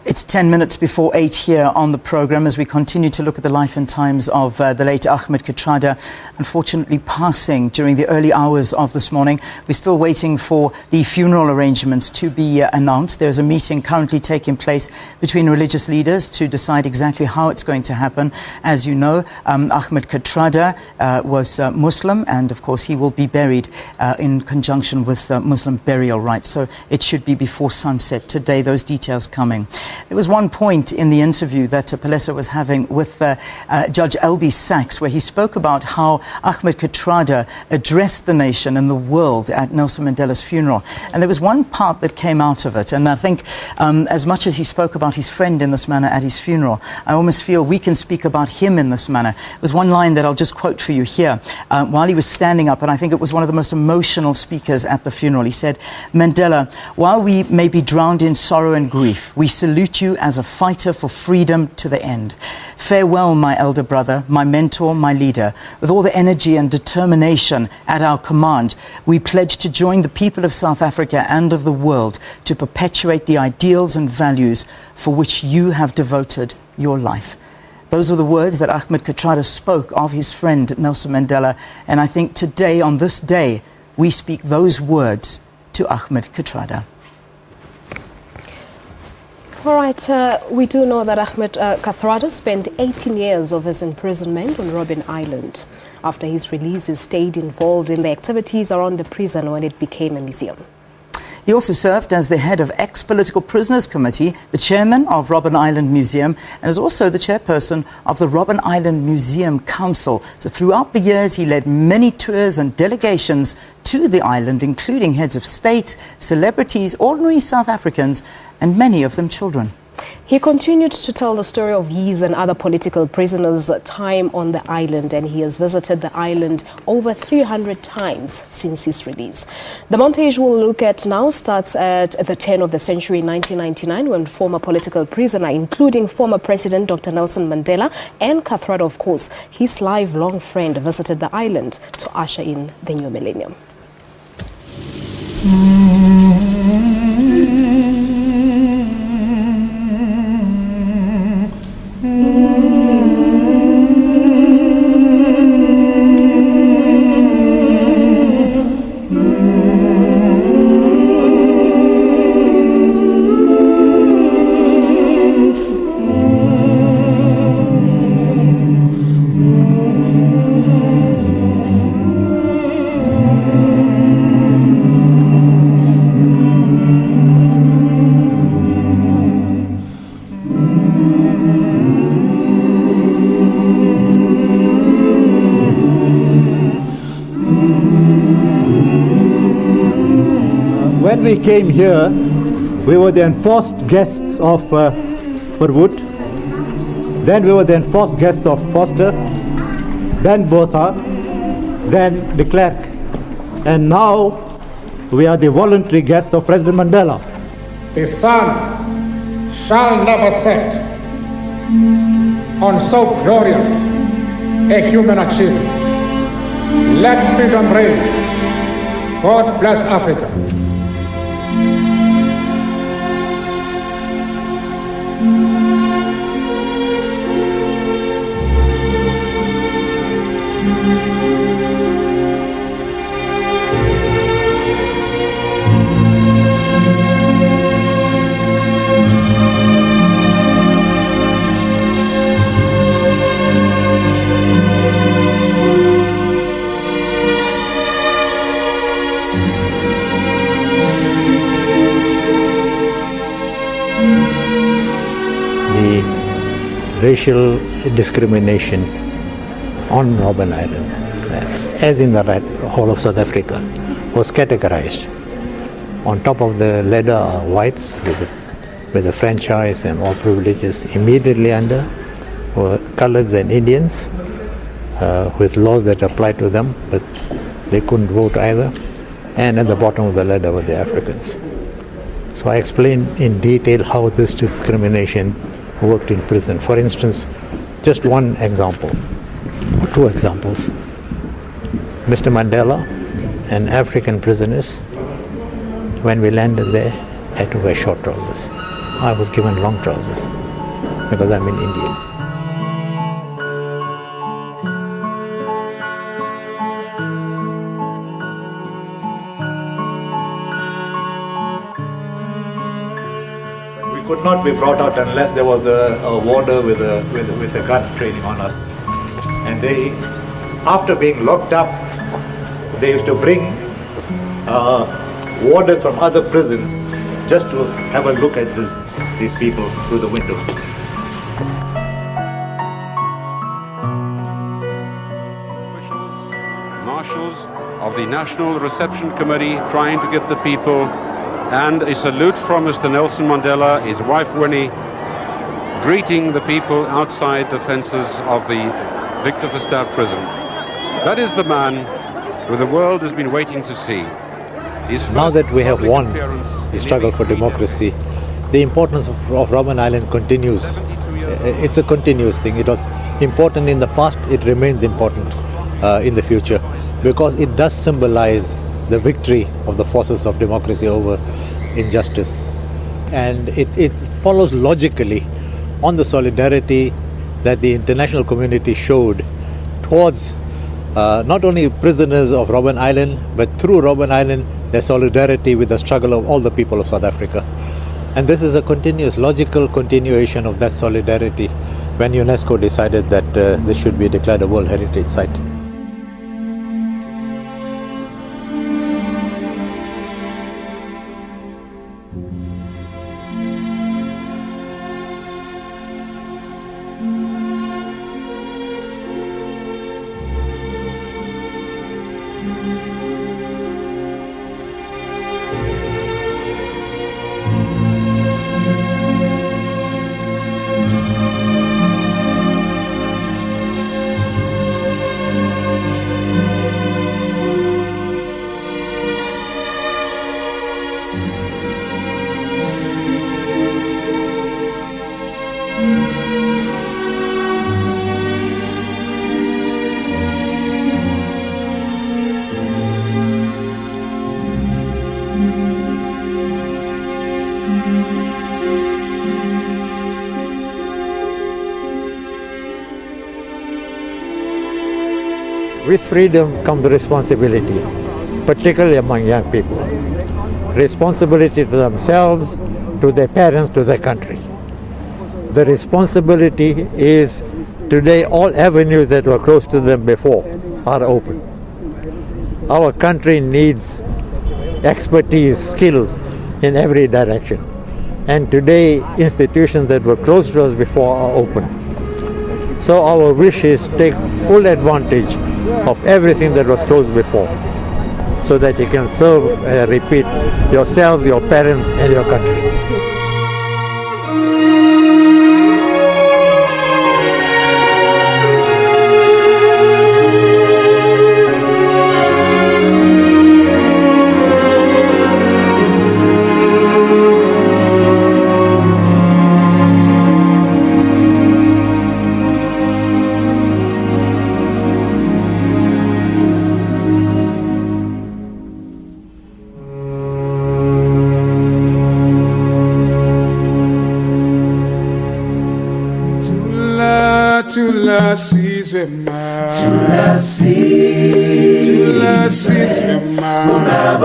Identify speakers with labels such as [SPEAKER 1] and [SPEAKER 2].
[SPEAKER 1] It's 10 minutes before 8 here on the program as we continue to look at the life and times of the late Ahmed Kathrada, unfortunately passing during the early hours of this morning. We're still waiting for the funeral arrangements to be announced. There's a meeting currently taking place between religious leaders to decide exactly how it's going to happen. As you know, Ahmed Kathrada was Muslim, and of course he will be buried in conjunction with Muslim burial rites. So it should be before sunset today, those details coming. There was one point in the interview that Palesa was having with Judge L.B. Sachs where he spoke about how Ahmed Kathrada addressed the nation and the world at Nelson Mandela's funeral. And there was one part that came out of it. And I think as much as he spoke about his friend in this manner at his funeral, I almost feel we can speak about him in this manner. It was one line that I'll just quote for you here. While he was standing up, and I think it was one of the most emotional speakers at the funeral, he said, "Mandela, while we may be drowned in sorrow and grief, we salute you as a fighter for freedom to the end. Farewell, my elder brother, my mentor, my leader. With all the energy and determination at our command, we pledge to join the people of South Africa and of the world to perpetuate the ideals and values for which you have devoted your life." Those were the words that Ahmed Kathrada spoke of his friend Nelson Mandela. And I think today, on this day, we speak those words to Ahmed Kathrada.
[SPEAKER 2] All right, we do know that Ahmed Kathrada spent 18 years of his imprisonment on Robben Island. After his release, he stayed involved in the activities around the prison when it became a museum.
[SPEAKER 1] He also served as the head of Ex-Political Prisoners Committee, the chairman of Robben Island Museum, and is also the chairperson of the Robben Island Museum Council. So throughout the years, he led many tours and delegations to the island, including heads of state, celebrities, ordinary South Africans, and many of them children.
[SPEAKER 2] He continued to tell the story of his and other political prisoners' time on the island, and he has visited the island over 300 times since his release. The montage we'll look at now starts at the turn of the century in 1999, when former political prisoner, including former President Dr. Nelson Mandela and Kathrada, of course, his lifelong friend, visited the island to usher in the new millennium.
[SPEAKER 3] When we came here, we were the enforced guests of Verwoerd. Then we were the enforced guests of Foster, then Botha, then de Klerk. And now we are the voluntary guests of President Mandela.
[SPEAKER 4] The sun shall never set on so glorious a human achievement. Let freedom reign. God bless Africa.
[SPEAKER 3] Racial discrimination on Robben Island, as in the whole of South Africa, was categorized. On top of the ladder are whites with the franchise and all privileges. Immediately under were coloreds and Indians with laws that applied to them, but they couldn't vote either. And at the bottom of the ladder were the Africans. So I explained in detail how this discrimination worked in prison. For instance, just one example, or two examples. Mr. Mandela and African prisoners, when we landed there, had to wear short trousers. I was given long trousers because I'm an Indian. We could not be brought out unless there was a warder with a gun training on us. And they, after being locked up, they used to bring warders from other prisons just to have a look at these people through the window.
[SPEAKER 5] Officials, marshals of the National Reception Committee trying to get the people, and a salute from Mr. Nelson Mandela, his wife Winnie, greeting the people outside the fences of the Victor Verster prison. That is the man who the world has been waiting to see.
[SPEAKER 3] Now that we have won the struggle for democracy, the importance of Robben Island continues. It's a continuous thing. It was important in the past, it remains important in the future, because it does symbolize the victory of the forces of democracy over injustice. And it follows logically on the solidarity that the international community showed towards not only prisoners of Robben Island, but through Robben Island, their solidarity with the struggle of all the people of South Africa. And this is a continuous, logical continuation of that solidarity when UNESCO decided that this should be declared a World Heritage Site. With freedom comes responsibility, particularly among young people. Responsibility to themselves, to their parents, to their country. The responsibility is today all avenues that were closed to them before are open. Our country needs expertise, skills in every direction. And today institutions that were closed to us before are open. So our wish is to take full advantage of everything that was closed before, so that you can serve, repeat, yourselves, your parents, and your country.
[SPEAKER 6] Tulasi zwema Tulasi zwema